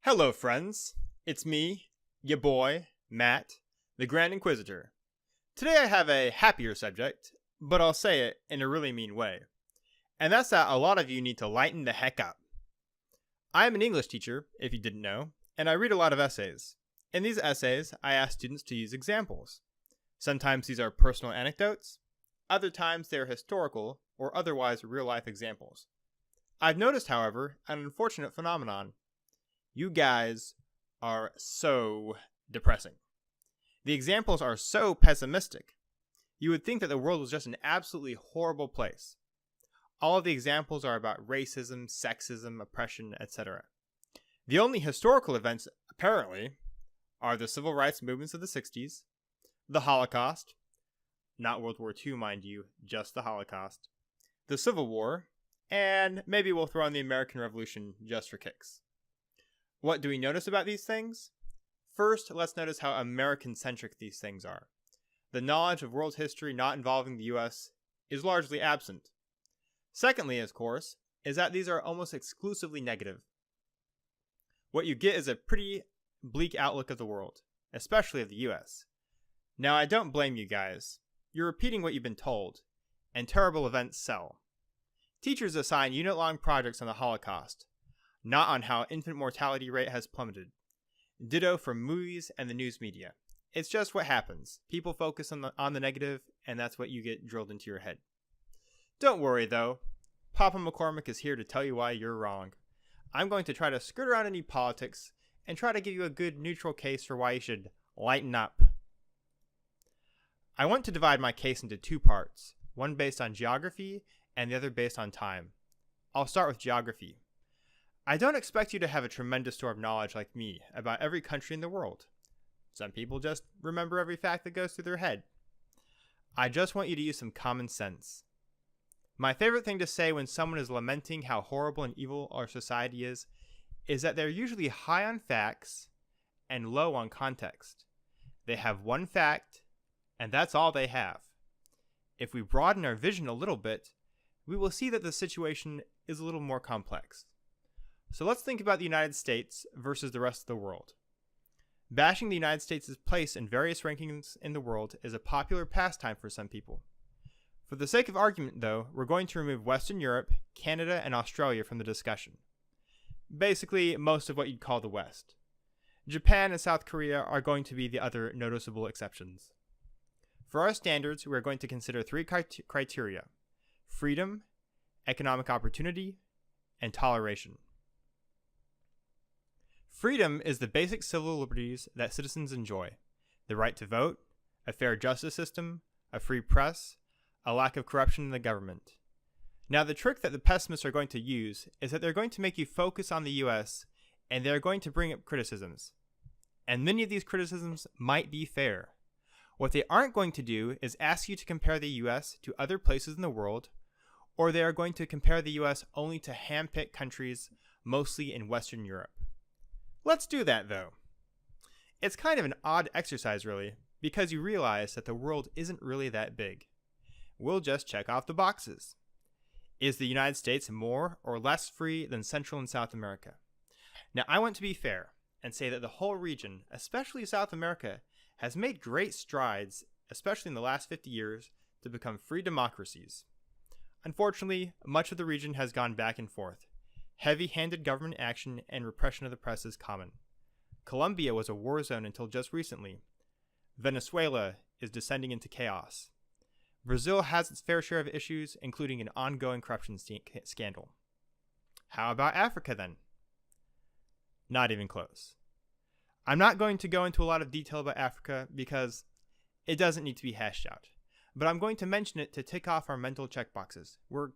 Hello, friends. It's me, your boy, Matt, the Grand Inquisitor. Today I have a happier subject, but I'll say it in a really mean way. And that's that a lot of you need to lighten the heck up. I am an English teacher, if you didn't know, and I read a lot of essays. In these essays, I ask students to use examples. Sometimes these are personal anecdotes, other times they are historical or otherwise real-life examples. I've noticed, however, an unfortunate phenomenon. You guys are so depressing. The examples are so pessimistic. You would think that the world was just an absolutely horrible place. All of the examples are about racism, sexism, oppression, etc. The only historical events, apparently, are the civil rights movements of the 60s, the Holocaust, not World War II, mind you, just the Holocaust, the Civil War, and maybe we'll throw in the American Revolution just for kicks. What do we notice about these things? First, let's notice how American-centric these things are. The knowledge of world history not involving the US is largely absent. Secondly, of course, is that these are almost exclusively negative. What you get is a pretty bleak outlook of the world, especially of the US. Now, I don't blame you guys. You're repeating what you've been told, and terrible events sell. Teachers assign unit-long projects on the Holocaust, not on how infant mortality rate has plummeted. Ditto for movies and the news media. It's just what happens. People focus on the negative, and that's what you get drilled into your head. Don't worry, though. Papa McCormick is here to tell you why you're wrong. I'm going to try to skirt around any politics and try to give you a good neutral case for why you should lighten up. I want to divide my case into two parts, one based on geography and the other based on time. I'll start with geography. I don't expect you to have a tremendous store of knowledge like me about every country in the world. Some people just remember every fact that goes through their head. I just want you to use some common sense. My favorite thing to say when someone is lamenting how horrible and evil our society is that they're usually high on facts and low on context. They have one fact, and that's all they have. If we broaden our vision a little bit, we will see that the situation is a little more complex. So let's think about the United States versus the rest of the world. Bashing the United States' place in various rankings in the world is a popular pastime for some people. For the sake of argument, though, we're going to remove Western Europe, Canada, and Australia from the discussion. Basically, most of what you'd call the West. Japan and South Korea are going to be the other noticeable exceptions. For our standards, we're going to consider three criteria: freedom, economic opportunity, and toleration. Freedom is the basic civil liberties that citizens enjoy: the right to vote, a fair justice system, a free press, a lack of corruption in the government. Now, the trick that the pessimists are going to use is that they're going to make you focus on the US, and they're going to bring up criticisms. And many of these criticisms might be fair. What they aren't going to do is ask you to compare the US to other places in the world, or they are going to compare the US only to hand-picked countries, mostly in Western Europe. Let's do that, though. It's kind of an odd exercise, really, because you realize that the world isn't really that big. We'll just check off the boxes. Is the United States more or less free than Central and South America? Now, I want to be fair and say that the whole region, especially South America, has made great strides, especially in the last 50 years, to become free democracies. Unfortunately, much of the region has gone back and forth. Heavy-handed government action and repression of the press is common. Colombia was a war zone until just recently. Venezuela is descending into chaos. Brazil has its fair share of issues, including an ongoing corruption scandal. How about Africa, then? Not even close. I'm not going to go into a lot of detail about Africa because it doesn't need to be hashed out, but I'm going to mention it to tick off our mental checkboxes. We're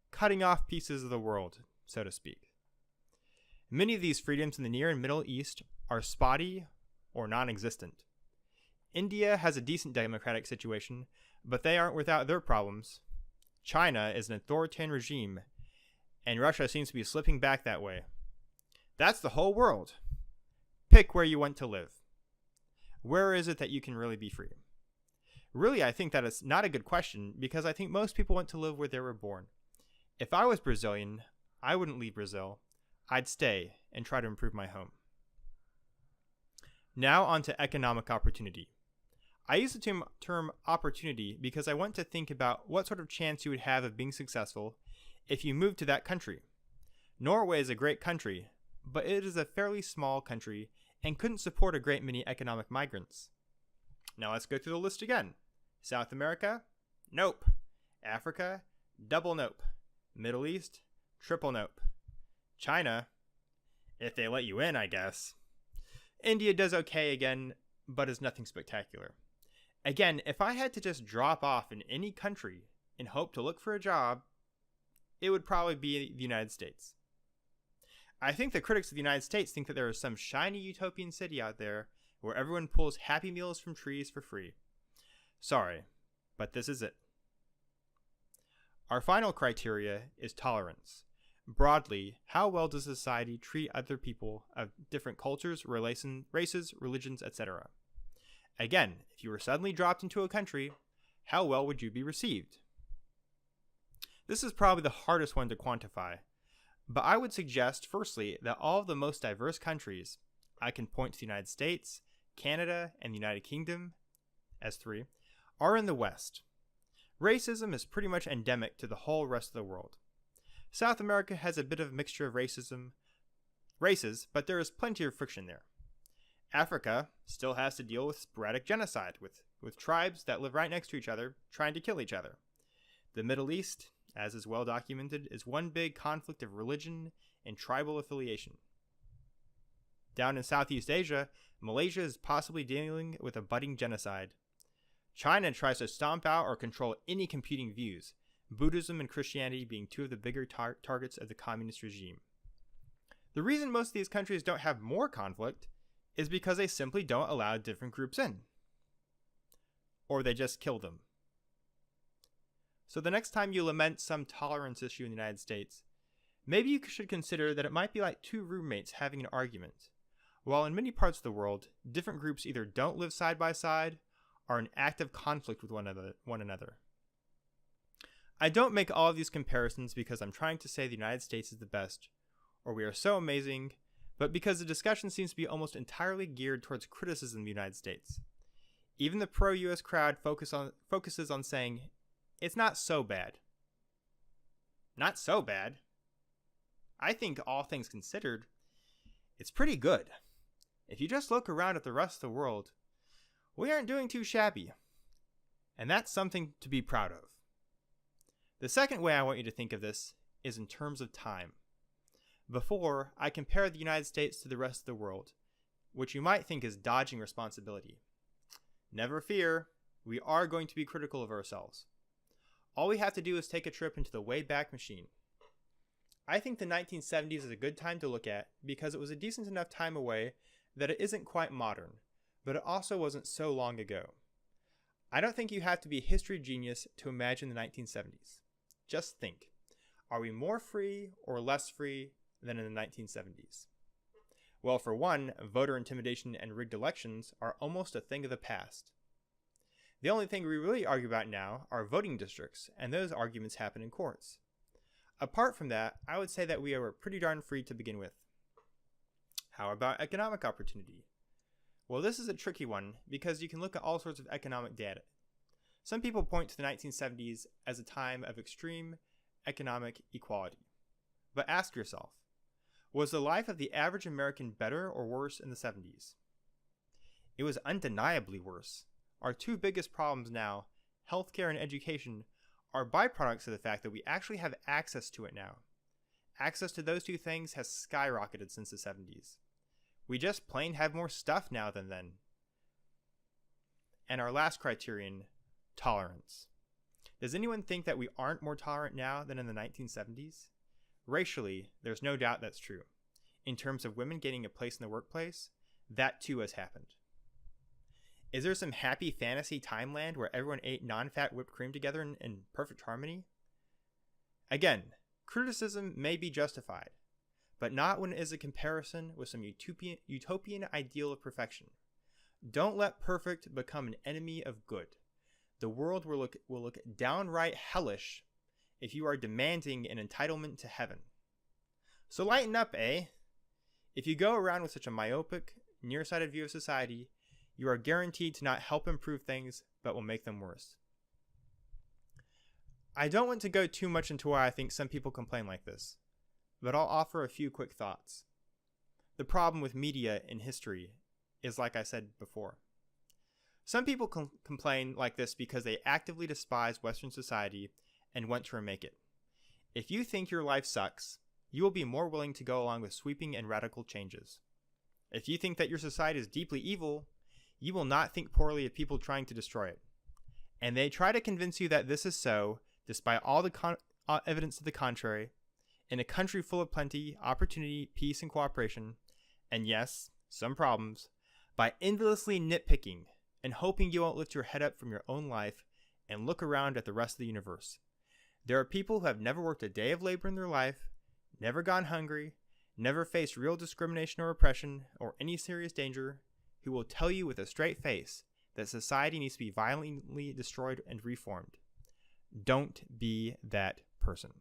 cutting off pieces of the world, so to speak. Many of these freedoms in the Near and Middle East are spotty or non-existent. India has a decent democratic situation, but they aren't without their problems. China is an authoritarian regime, and Russia seems to be slipping back that way. That's the whole world. Pick where you want to live. Where is it that you can really be free? Really, I think that is not a good question because I think most people want to live where they were born. If I was Brazilian, I wouldn't leave Brazil. I'd stay and try to improve my home. Now on to economic opportunity. I use the term opportunity because I want to think about what sort of chance you would have of being successful if you moved to that country. Norway is a great country, but it is a fairly small country and couldn't support a great many economic migrants. Now let's go through the list again. South America? Nope. Africa? Double nope. Middle East? Triple nope. China? If they let you in, I guess. India does okay again, but is nothing spectacular. Again, if I had to just drop off in any country and hope to look for a job, it would probably be the United States. I think the critics of the United States think that there is some shiny utopian city out there where everyone pulls Happy Meals from trees for free. Sorry, but this is it. Our final criteria is tolerance. Broadly, how well does society treat other people of different cultures, races, religions, etc.? Again, if you were suddenly dropped into a country, how well would you be received? This is probably the hardest one to quantify, but I would suggest, firstly, that all of the most diverse countries, I can point to the United States, Canada, and the United Kingdom as three, are in the West. Racism is pretty much endemic to the whole rest of the world. South America has a bit of a mixture of races, but there is plenty of friction there. Africa still has to deal with sporadic genocide, with tribes that live right next to each other trying to kill each other. The Middle East, as is well documented, is one big conflict of religion and tribal affiliation. Down in Southeast Asia, Malaysia is possibly dealing with a budding genocide. China tries to stomp out or control any competing views, Buddhism and Christianity being two of the bigger targets of the communist regime. The reason most of these countries don't have more conflict is because they simply don't allow different groups in. Or they just kill them. So the next time you lament some tolerance issue in the United States, maybe you should consider that it might be like two roommates having an argument. While in many parts of the world, different groups either don't live side by side or are in active conflict with one another. I don't make all of these comparisons because I'm trying to say the United States is the best, or we are so amazing, but because the discussion seems to be almost entirely geared towards criticism of the United States. Even the pro-US crowd focuses on saying, it's not so bad. Not so bad? I think all things considered, it's pretty good. If you just look around at the rest of the world, we aren't doing too shabby. And that's something to be proud of. The second way I want you to think of this is in terms of time. Before, I compared the United States to the rest of the world, which you might think is dodging responsibility. Never fear, we are going to be critical of ourselves. All we have to do is take a trip into the Wayback Machine. I think the 1970s is a good time to look at because it was a decent enough time away that it isn't quite modern, but it also wasn't so long ago. I don't think you have to be a history genius to imagine the 1970s. Just think, are we more free or less free than in the 1970s? Well, for one, voter intimidation and rigged elections are almost a thing of the past. The only thing we really argue about now are voting districts, and those arguments happen in courts. Apart from that, I would say that we are pretty darn free to begin with. How about economic opportunity? Well, this is a tricky one because you can look at all sorts of economic data. Some people point to the 1970s as a time of extreme economic equality. But ask yourself, was the life of the average American better or worse in the 70s? It was undeniably worse. Our two biggest problems now, healthcare and education, are byproducts of the fact that we actually have access to it now. Access to those two things has skyrocketed since the 70s. We just plain have more stuff now than then. And our last criterion, tolerance. Does anyone think that we aren't more tolerant now than in the 1970s? Racially, there's no doubt that's true. In terms of women getting a place in the workplace, that too has happened. Is there some happy fantasy timeland where everyone ate non-fat whipped cream together in perfect harmony? Again, criticism may be justified, but not when it is a comparison with some utopian ideal of perfection. Don't let perfect become an enemy of good. The world will look downright hellish if you are demanding an entitlement to heaven. So lighten up, eh? If you go around with such a myopic, nearsighted view of society, you are guaranteed to not help improve things, but will make them worse. I don't want to go too much into why I think some people complain like this, but I'll offer a few quick thoughts. The problem with media in history is like I said before. Some people complain like this because they actively despise Western society and want to remake it. If you think your life sucks, you will be more willing to go along with sweeping and radical changes. If you think that your society is deeply evil, you will not think poorly of people trying to destroy it. And they try to convince you that this is so, despite all the evidence to the contrary, in a country full of plenty, opportunity, peace, and cooperation, and yes, some problems, by endlessly nitpicking and hoping you won't lift your head up from your own life and look around at the rest of the universe. There are people who have never worked a day of labor in their life, never gone hungry, never faced real discrimination or oppression or any serious danger, who will tell you with a straight face that society needs to be violently destroyed and reformed. Don't be that person.